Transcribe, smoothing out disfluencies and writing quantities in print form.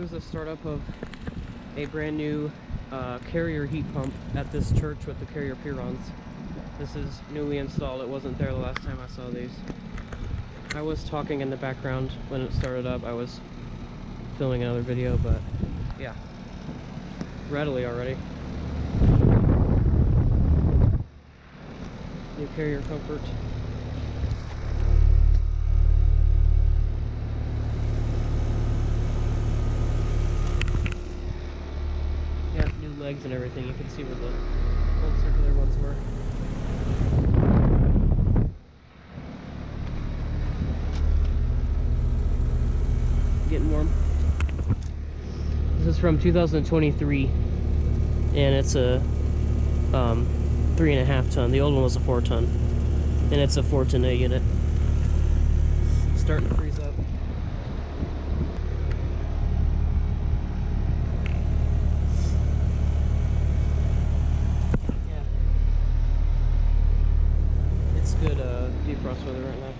is the startup of a brand new carrier heat pump at this church with the carrier Purons. This is newly installed. It wasn't there the last time I saw these. I was talking in the background when it started up. I was filming another video, but yeah, readily already. New carrier comfort. Yeah, new legs and everything. You can see where the old circular ones were. Getting warm. This is from 2023, and it's a 3.5 ton. The old one was a 4 ton, and it's a 410A unit. Starting to freeze up. Yeah, it's good defrost weather right now.